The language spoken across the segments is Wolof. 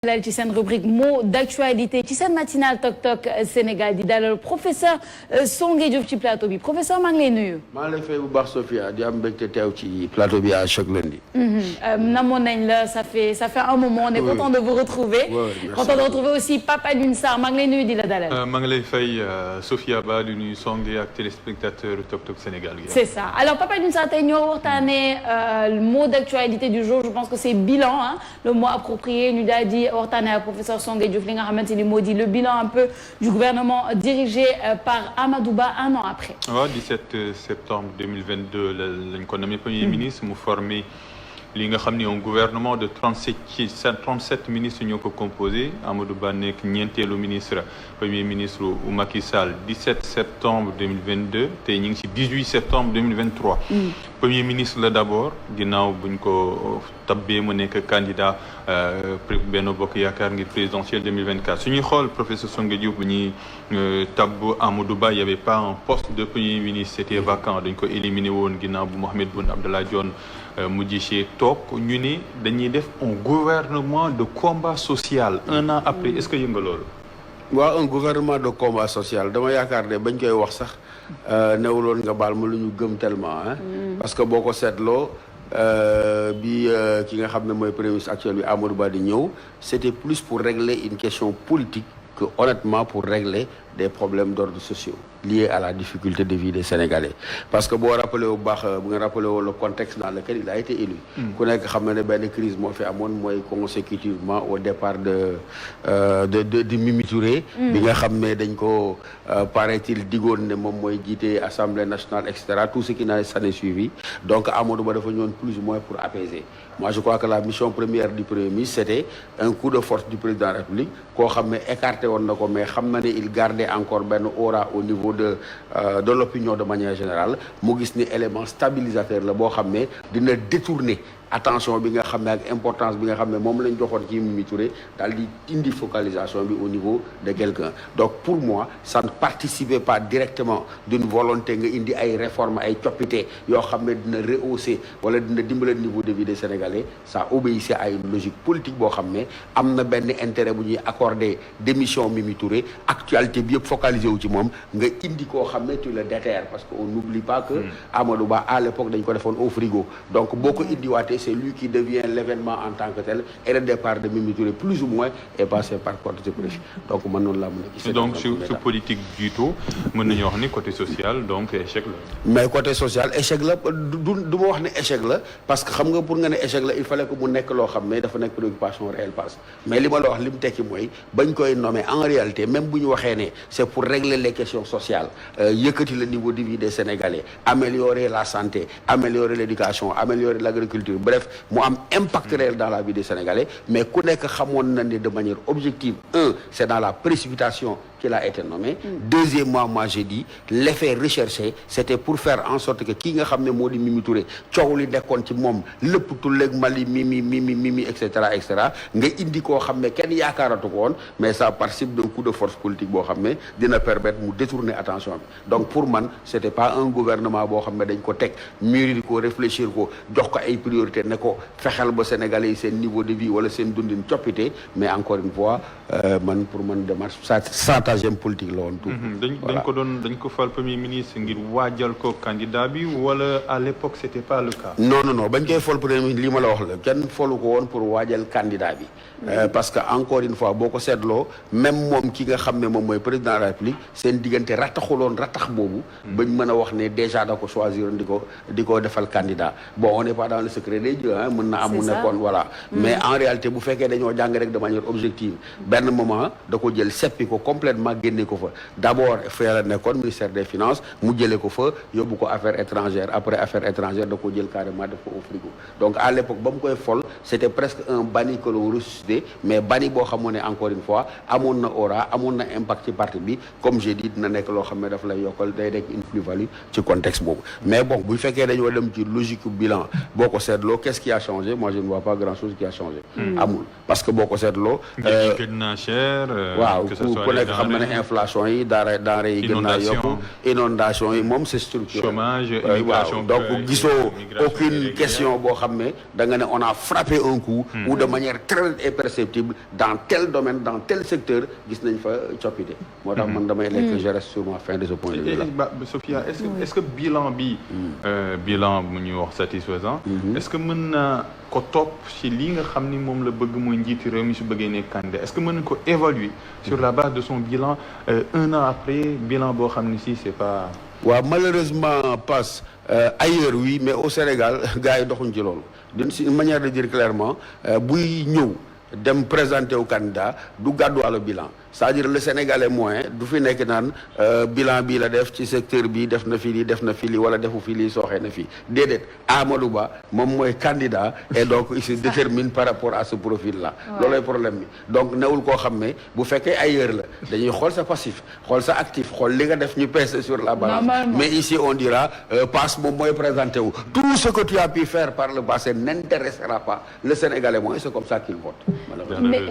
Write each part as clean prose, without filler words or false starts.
dalal ci seen rubrique mot d'actualité ci seen matinal Tok Tok Sénégal di dalal professeur Songué Diouf ci plateau bi professeur maa ngi lay nuyu. maa ngi lay fay bu baax Sophia di am mbégte teew ci plateau bi à chaque lundi. namoon nañ la ça fait un moment on est content de vous retrouver. content de retrouver aussi Pape Alioune Sarr maa ngi lay nuyu di la dalal. maa ngi lay fay Sophia Ba di nuyu Songué ak téléspectateur Tok Tok Sénégal. c'est ça alors Pape Alioune Sarr tey ñoo waxtaanee le mot d'actualité du jour je pense que c'est bilan hein le mot approprié ñu daal di waxtaanee ak professeur Songué Diouf li nga xamante ni moo di le bilan un peu du gouvernement dirigé par Amadou Ba un an après. waaw 17 septembre 2022 lañ ko nommé premier ministre mu formé li nga xam ni un gouvernement de 37 ministres ñoo ko composé Amadou Ba nekk ñeenteelu ministre premier ministre u Macky Sall 17 septembre 2022 te ñu ngi ci 18 septembre 2023. premier ministre la d'abord ginnaaw buñ ko tabbee mu nekk candidat Benno Bokk Yaakaar ngir présidentielle 2024 su ñuy xool professeur Songué Diouf bu ñuy tabb Amadou Ba y avait pas un poste de premier ministre c'était vacant dañ ko éliminé woon ginnaaw bu Mahammed Boun Abdallah Dionne mujj ci toog ñu ne dañuy def un gouvernement de combat social un an après est-ce que yënga loolu waaw un gouvernement de combat social dama yaakaar ne bañ koy wax sax newuloon nga baal ma lu ñu gëm tellement hein parce que boo ko seetloo bi ki nga xam ne mooy premier ministre actuel bi Amadou Ba di ñëw c'était plus pour régler une question politique que honnêtement pour régler des problèmes d'ordre sociaux liés à la difficulté de vie des Sénégalais parce que boo rappelé bu baax bu nga rappelé woo le contexte dans lequel il a été élu ku nekk xam na ne benn crise moo fi amoon mooy consécutivement au départ de Mimi Touré bi nga xam ne dañ ko paraît-il digoon ne moom mooy jiite Assemblée nationale et cetera tout ce qui s'en est suivi donc Amadou Ba dafa ñëwoon plus ou moins pour apaiser moi je crois que la mission première du Premier ministre c'était un coup de force du président de la République koo xam ne écarté woon na ko mais xam na ne il gardait encore benn aura au niveau de l'opinion de manière générale mu gis ni élément stabilisateur la boo xam ne dina détourner attention bi nga xam ne ak importance bi nga xam ne moom lañ joxoon ci Mimi Touré daal di indi focalisation bi au niveau de quelqu'un donc pour moi ça ne participait pas directement d'une volonté nga indi ay réformes ay coppite yoo xam ne dina rehausser wala dina dimbale niveau de vie des Sénégalais ça obéissait à une logique politique boo xam ne am na benn intérêt bu ñuy accordé démission Mimi Touré actualité bi yëpp focalisé wu ci moom nga indi koo xam ne tu le déterres parce que on n'oublie pas que Amadou Ba à l'époque dañ ko defoon au frigo donc boo ko indiwaatee c'est lui qui devient l'événement en tant que tel et le départ de Mimi Touré plus ou moins est passé par porte de presse donc man noonu laa mën a gis. donc sur politique du tout mën nañu wax ni côté social donc échec la. mais côté social échec la du ma wax ne échec la parce que xam nga pour nga ne échec la il fallait que mu nekk loo xam ne dafa nekk préoccupation réelle parce mais li ma la wax li mu tekki mooy bañ koy nommer en réalité même bu ñu waxee ne c'est pour régler les questions sociales yëkkati le niveau de vie des Sénégalais améliorer la santé améliorer l'éducation améliorer l'agriculture bref mu am impact réel dans la vie des Sénégalais mais ku nekk xamoon na ne de manière objective c'est dans la précipitation qu'il a été nommé deuxièmement moi j'ai dit l'effet recherché c'était pour faire en sorte que kii nga xam ne moo di Mimi Touré coow li nekkoon ci moom lépp tulleeg Mali Mimi et cetera nga indi koo xam ne kenn yaakaaratu ko woon mais ça participe d'un coup de force politique boo xam ne dina permettre mu détourner attention bi donc pour man c'était pas un gouvernement boo xam ne dañ ko teg mûrir ko réfléchir ko jox ko ay priorité ne ko fexeel ba Sénégalais yi seen niveau de vie wala seen dundin coppite mais encore une fois man pour man démarche stratagème politique la woon tout dañ ko fal premier ministre ngir waajal ko candidat bi wala à l'époque c'était pas le cas non bañ koy fal premier ministre li ma la wax la kenn falu ko woon pour waajal candidat bi parce que encore une fois boo ko seetloo même moom ki nga xam ne moom mooy président de la République seen diggante rataxuloon ratax boobu bañ mën a wax ne déjà da ko choisir di ko defal candidat bon on n'est pas dans le secret des dieux mën na am mu nekkoon voilà mais en réalité bu fekkee dañoo jàng rek de manière objective benn moment da ko jël seppi ko complètement génne ko fa d'abord fa la nekkoon ministère des finances mu jëlee ko fa yóbbu ko affaires étrangères après affaires étrangères da ko jël carrément def ko au frigo donc à l'époque ba mu koy fol c'était presque un banni que l'on ressuscité mais banni boo xamoon ne encore une fois amoon na aura amoon na impact ci parti bi comme j'ai dit dina nekk loo xam ne daf lay yokkal day nekk une plus-value ci contexte boobu mais bon bu fekkee dañoo dem ci logique bilan boo ko seetloo qu'est-ce qui a changé moi je ne vois pas grand-chose qui a changé amul parce que boo ko seetloo gën naa cher waaw ku nekk xam mel ne inflation yi denrée yi gën naa yokku inondation yi moom c'est structurel. chômage waaw donc gisoo aucune question boo xam ne da nga ne on a frappé un coup ou de manière très imperceptible dans tel domaine dans tel secteur gis nañ fa coppite moo tax man damay lekk je reste sur ma fin de ce point de vue là. Sophia est-ce que bilan bi bilan mu ñuy wax satisfaisant est-ce que mën na ko topp ci li nga xam ni moom la bëgg muy njiiti réew mi su bëggee nekk candidat est-ce que mën na ko évaluer sur la base de son bilan 1 an après bilan boo xam ni si c'est pas waaw malheureusement passe ailleurs oui mais au Sénégal gars yi doxuñ ci loolu d'une manière de dire clairement buy ñëw dem présenter au candidat du gàddu wàllu bilan c'est-à-dire le Sénégalais moyen du fi nekk naan bilan bii la def ci secteur bi def na fi lii def na fi lii wala defu fi lii sooxee na fi déedéet Amadou Ba moom mooy candidat et donc il se détermine par rapport à ce profil là loolooy problème bi donc newul koo xam ne bu fekkee ailleurs la dañuy xool sa passif xool sa actif xool li nga def ñu peser sur la balance mais ici on dira passe moom mooy présenté wu tout ce que tu as pu faire par le passé n'intéressera pas le Sénégalais moyen c'est comme ça qu'il vote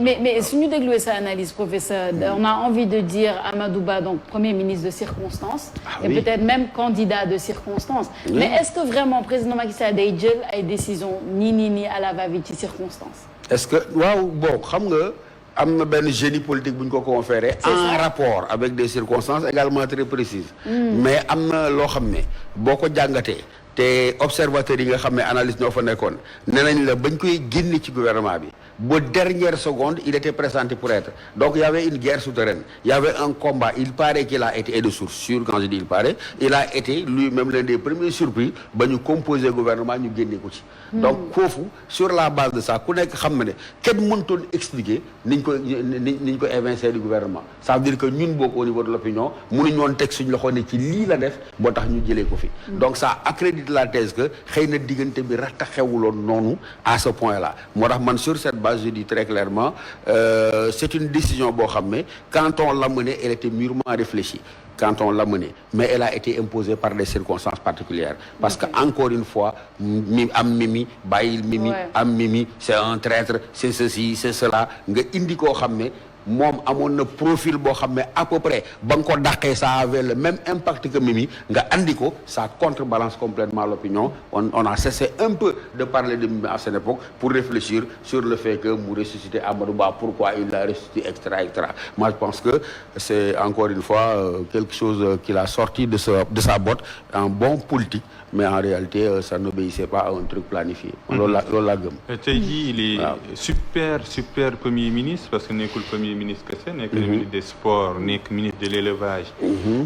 mais suñu dégluwee sa analyse professeur on a envie de dire Amadou Ba donc Premier ministre de circonstance et peut-être même candidat de circonstance mais est-ce que vraiment président Macky Sall day jël ay décisions nii à la va-vite ci circonstance est-ce que waaw bon xam nga am na benn génie politique bu ñu ko conféré en rapport avec des circonstances également très précises mais am na loo xam ne boo ko jàngatee te observateurs yi nga xam ne analyste ñoo fa nekkoon nee nañ la bañ koy génne ci gouvernement bi ba dernière seconde il était pressenti pour être donc il y avait une guerre souterraine il y avait un combat il paraît qu'il a été et de source sûre quand je dis il paraît il a été lui-même l'un des premiers surpris ba ñu composer gouvernement ñu génne ko ci donc foofu sur la base de ça ku nekk xam na ne kenn mënutoon expliquer niñ ko évincer du gouvernement ça veut dire que ñun bokk au niveau de l'opinion mënuñu woon teg suñ loxo ne ci lii la def boo tax ñu jëlee ko fi donc ça accrédite la thèse que xëy na diggante bi rattaxewuloon noonu à ce point là moo tax man sur cette base je dis très clairement c'est une décision boo xam ne quand on l'a menée elle était mûrement réfléchie quand on l'a menée mais elle a été imposée par des circonstances particulières parce que encore une fois am Mimi bàyyil Mimi am Mimi c'est un traître c'est ceci c'est cela nga indi koo xam ne moom amoon na profil boo xam ne à peu près ba nga ko dàqee ça avait le même impact que Mimi nga andi ko ça contrebalance complètement l'opinion on a cessé un peu de parler de Mimi à cette époque pour réfléchir sur le fait que mu ressusciter Amadou Ba pourquoi il l'a ressuscité etc. Moi je pense que c'est encore une fois quelque chose qu'il a sorti de sa botte en bon politique mais en réalité ça n'obéissait pas à un truc planifié loolu la gëm tey jii il est super premier ministre parce que nekkul premier ministre kese nekk ministre des sports nekk ministre de l'élevage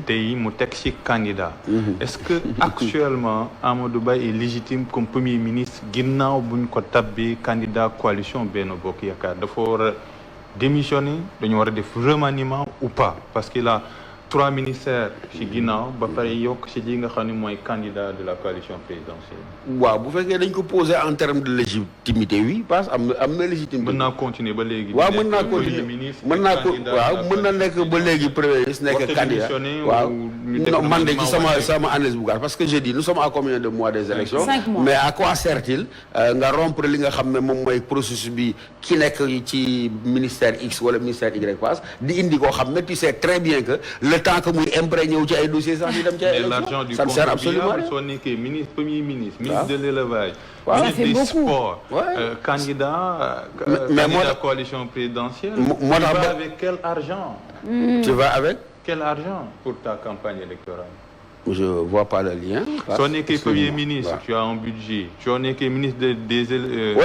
tey mu teg ci candidat est-ce que actuellement Amadou Ba est légitime comme premier ministre ginnaaw buñ ko tabbee candidat coalition Benno Bokk Yaakaar dafa war a démissionner dañu war a def remaniement ou pas parce qu'il a 3 ministères ci ginnaaw ba pare yokk ci li nga xam ne mooy candidat de la coalition présidentielle. waaw bu fekkee dañ ko poser en termes de légitimité oui parce que am na légitimité. mën naa continuer ba léegi. waaw mën naa continuer mën na nekk ba léegi premier ministre nekk candidat waaw non man de ci sama analyse bu gàtt parce que je dis nous sommes à combien de mois des élections 5 mois. mais à quoi sert-il nga rompre li nga xam ne moom mooy processus bi ki nekk ci ministère X wala ministère Y passe di indi koo xam ne tu sais très bien que tant que muy imprégné wu ci ay dossiers sax ñu dem ci ay élections ça ne sert absolument rien. soo nekkee ministre premier ministre. ministre de l'élevage. ministre des sports. candidat coalition présidentielle. tu vas avec quel argent. tu vas avec. quel argent pour ta campagne électorale. Je vois pas le lien. Soo nekkee premier ministre, tu as un budget. Soo nekkee ministre des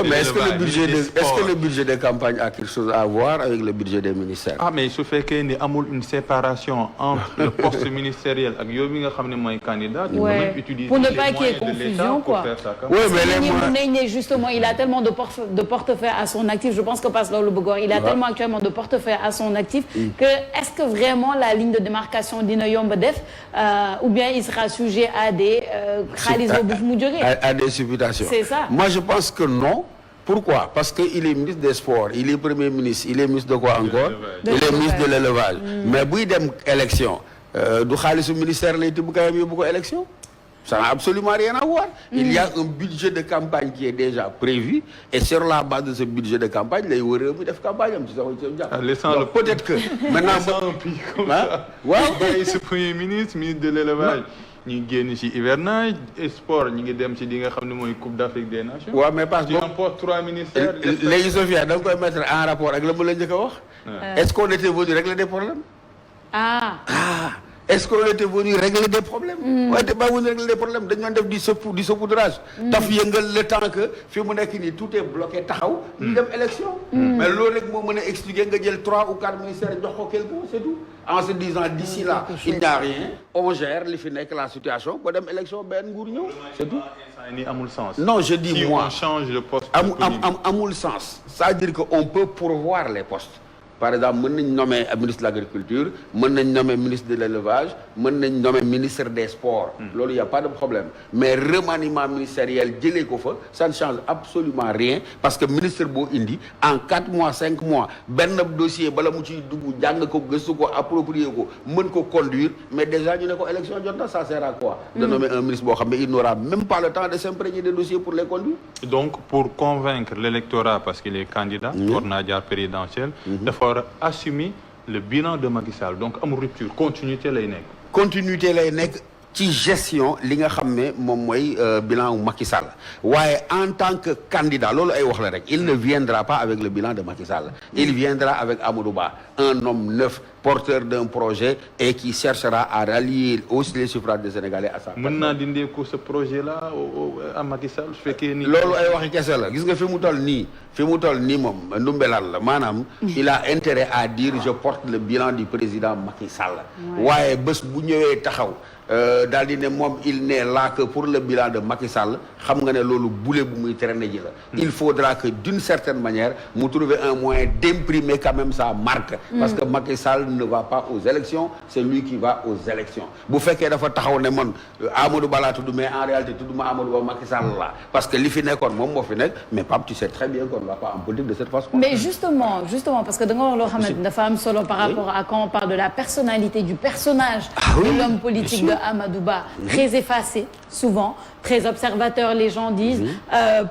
mais est-ce que le budget de campagne a quelque chose à voir avec le budget des ministères? Ah mais su fekkee ni amul une séparation entre le poste ministériel ak yow mi nga xam ne mooy candidat. tu peux même utiliser pour ne pas qu'il y ait confusion quoi. Oui mais les moyens justement il a tellement de portefeuille à son actif je pense que passe loolu bëggoon il a tellement actuellement de portefeuille à son actif que est-ce que vraiment la ligne de démarcation dina yomb def ou bien il sera sujet à des à des supputations. C'est ça. Moi je pense que non. Pourquoi? Parce que il est ministre des sports, il est premier ministre, il est ministre de quoi encore? Il est ministre de l'élevage. Mais buy dem élection du xaalisu ministère lay tibb kayam yóbbu ko élection. Ça n'a absolument rien à voir. Il y a un budget de campagne qui est déjà prévu et sur la base de ce budget de campagne, les wërë mi def campagne am ci sax. Donc peut-être que maintenant un pays comme ça. Waaw, ce premier ministre de l'élevage. ñu génn ci hivernage et sport ñu ngi dem ci li nga xam ne mooy Coupe d'Afrique des Nations. waaw mais parce que tu emportes 3 ministères. léegi Sophia da nga koy mettre en rapport ak la mu la njëkk a wax. Est-ce qu'on était venu régler des problèmes? Est-ce qu'on était venu régler des problèmes? On était pas venu régler des problèmes. Dañu doon def du saupoudrage. Taf yëngal le temps que fi mu nekk nii tout est bloqué taxaw. ñu dem élection. Mais loolu rek moo mën a expliquer nga jël 3 ou 4 ministères jox ko quelqu'un, c'est tout. En se disant d'ici là il n'y a rien, on gère li fi nekk la situation ba dem élection benn nguur ñëw, c'est tout. amul sens. Non, je dis si moi. on change le poste. Amul sens. C'est-à-dire que on peut pourvoir les postes. Par exemple, mën nañ nommer ministre de l'agriculture, mën nañ nommer ministre de l'élevage, mën nañ nommer ministre des sports. Loolu y a pas de problème. Mais remaniement ministériel jëlee ko fa, ça ne change absolument rien parce que ministre boo indi en 4 mois 5 mois benn dossier bala mu ciy dugg jàng ko gëstu ko approprier ko mën ko conduire mais déjà ñu ne ko élection jot na, ça sert à quoi? De nommer un ministre boo xam ne il n'aura même pas le temps de s'imprégner des dossiers pour les conduire. Donc pour convaincre l'électorat parce qu'il est candidat, war naa jaar présidentiel, assumer le bilan de Macky Sall. Donc amul rupture, continuité lay nekk. Continuité lay nekk ci gestion li nga xam ne moom mooy bilan wu Macky Sall waaye en tant que candidat loolu ay wax la rek il ne viendra pas avec le bilan de Macky Sall. Il viendra avec Amadou Ba, un homme neuf, porteur d'un projet et qui cherchera à rallier aussi les suffrages des Sénégalais à sa personne. Mën naa dindee ko ce projet là à Macky Sall su fekkee ni. loolu ay waxi kese la gis nga fi mu toll nii moom ndumbelaan la maanaam. il a intérêt à dire je porte le bilan du président Macky Sall. waaye bés bu ñëwee taxaw. daal di ne moom il n'est là que pour le bilan de Macky Sall xam nga ne loolu boulet bu muy traîner ji la. Il faudra que d'une certaine manière mu trouver un moyen d'imprimer quand même sa marque. Parce que Macky Sall ne va pas aux élections, c'est lui qui va aux élections. Bu fekkee dafa taxaw ne man Amadou Ba laa tudd mais en réalité tudduma Amadou Ba Macky Sall la parce que li fi nekkoon moom moo fi nekk mais Pape tu sais très bien qu'on ne va pas en politique de cette façon. Mais justement parce que da nga wax loo xamante dafa am solo par rapport à quand on parle de la personnalité du personnage de l'homme politique de Amadou Ba, très effacé souvent, très observateur, les gens disent,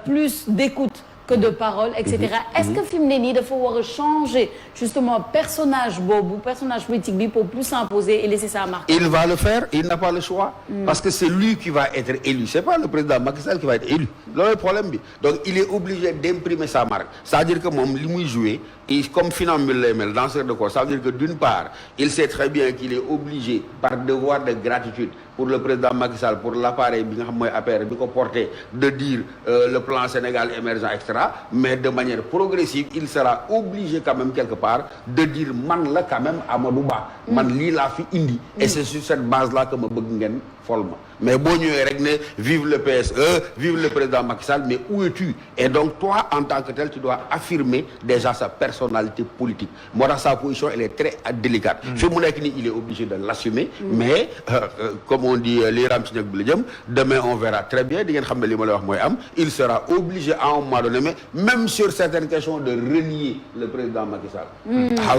plus d'écoute que de paroles, etc. Est-ce que fi mu ne nii dafa war a changer justement personnage politique bi pour plus s'imposer et laisser sa marque? Il va le faire, il n'a pas le choix parce que c'est lui qui va être élu, c'est pas le président Macky Sall qui va être élu. Loolu problème bi. Donc il est obligé d'imprimer sa marque. C'est-à-dire que moom li muy jouer comme funambule lay mel, danseur de corps, ça veut dire que d'une part, il sait très bien qu'il est obligé par devoir de gratitude pour le président Macky Sall, pour l'appareil bi nga xam mooy APR bi ko porté de dire le plan Sénégal émergent etc. Mais de manière progressive il sera obligé quand même quelque part de dire man la quand même Amadou Ba man lii laa fi indi et c'est sur cette base là que ma bëgg ngeen fol ma mais boo ñëwee rek ne vive le PSE vive le président Macky Sall mais où es-tu? Et donc toi en tant que tel tu dois affirmer déjà sa personnalité politique moo tax sa position elle est très délicate fi mu nekk nii il est obligé de l'assumer mais comme on dit lii ram ci ñëg bi la jëm demain on verra très bien di ngeen xam ne li ma lay wax mooy am il sera obligé à un moment donné mais même sur certaines questions de renier le président Macky Sall.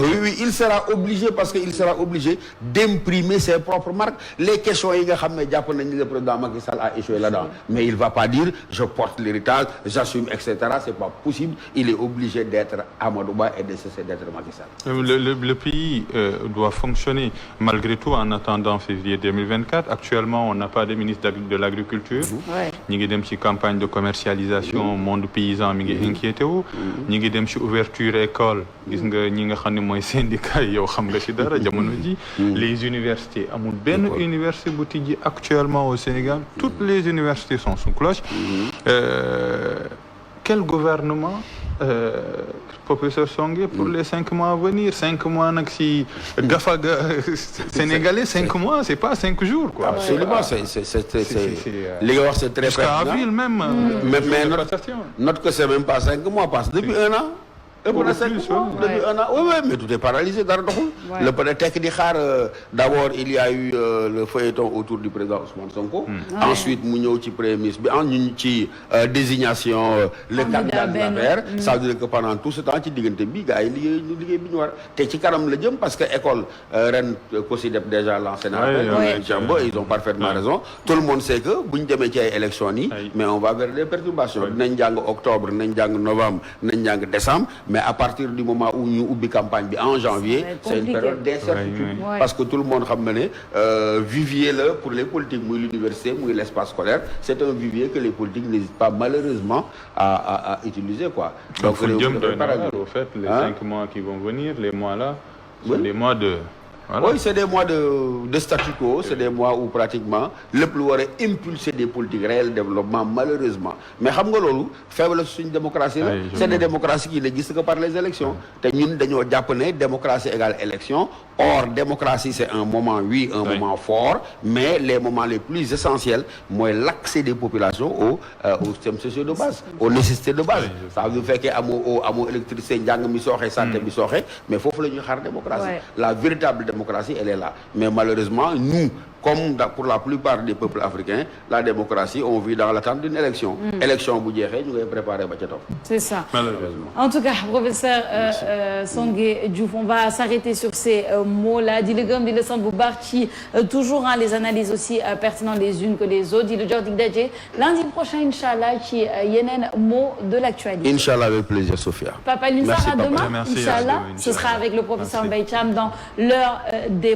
Oui il sera obligé parce que il sera obligé d'imprimer ses propres marques. Les questions yi nga xam ne jàpp nañu le président Macky Sall a échoué là-dedans mais il va pas dire je porte l'héritage j'assume etc. C'est pas possible. Il est obligé d'être Amadou Ba et de cesser d'être Macky Sall. Le pays doit fonctionner malgré tout en attendant février 2024. Actuellement on n'a pas de ministre de l'agriculture. ñi ngi dem ci campagne de commercialisation monde paysan mi ngi inquiété wu. ñi ngi dem ci ouverture école gis nga ñi nga xam ne mooy syndicat yow xam nga ci dara jamono ji. Les universités amul benn université bu tijji actuellement au Sénégal toutes les universités sont sous cloche. Quel gouvernement professeur Songué pour les 5 mois à venir 5 mois nag si gafaga sénégalais 5 mois c'est pas 5 jours quoi. Absolument c'est li nga wax c'est très jusqu'à avril même. Mais note que c'est même pas 5 mois parce que depuis 1 an. ëpp na 5 mois depuis 1 an oui mais tout est paralysé dara doxul. le peut tekk di xaar d'abord il y a eu le feuilleton autour du président Ousmane Sonko. ensuite mu ñëw ci premier ministre bi ñu ci désignation. le candidat de l'APR. ça veut dire que pendant tout ce temps ci diggante bi gars yi liggéey bi ñu war te ci kanam la jëm parce que école ren COSYDEP déjà lancé na appel. ils ont parfaitement raison. tout le monde sait que bu ñu demee ci ay élections yi. mais on va vers des perturbations. dinañ jàng octobre dinañ jàng novembre dinañ jàng décembre. mais à partir du moment où ñu ubbi campagne bi en janvier c'est une période d'incertitude parce que tout le monde xam na ne vivier la pour les politiques muy l'université muy l'espace scolaire c'est un vivier que les politiques n'hésitent pas malheureusement à utiliser quoi. donc au fait les 5 mois qui vont venir les mois là sont des mois de voilà. Oui, c'est des mois de statu quo, c'est des mois où pratiquement le plus war a impulser des politiques réelles de développement malheureusement mais xam nga loolu faiblesse suñu démocratie la c'est des démocraties qui n'existent que par les élections te ñun dañoo jàpp ne démocratie égale élection or démocratie c'est un moment moment fort mais les moments les plus essentiels mooy l'accès des populations aux systèmes sociaux de base aux nécessités de base ça veut dire fekkee amoo électricité njàng mi sooxe santé bi sooxe mais foofu la ñuy xaar démocratie la véritable démocratie elle est là mais malheureusement nous comme pour la plupart des peuples africains la démocratie on vit dans l'attente d'une élection élection bu jeexee ñu ngay préparer ba ca topp c'est ça malheureusement en tout cas professeur Songué Diouf on va s'arrêter sur ces mots-là di la gërëm di la sant bu baax ci toujours les analyses aussi pertinentes les unes que les autres di la jox dig daje lundi prochain inchallah ci yeneen mots de l'actualité inchallah avec plaisir Sophia Papa Alioune Sarr à demain inchallah ce sera avec le professeur Mbaye Thiam dans l'heure des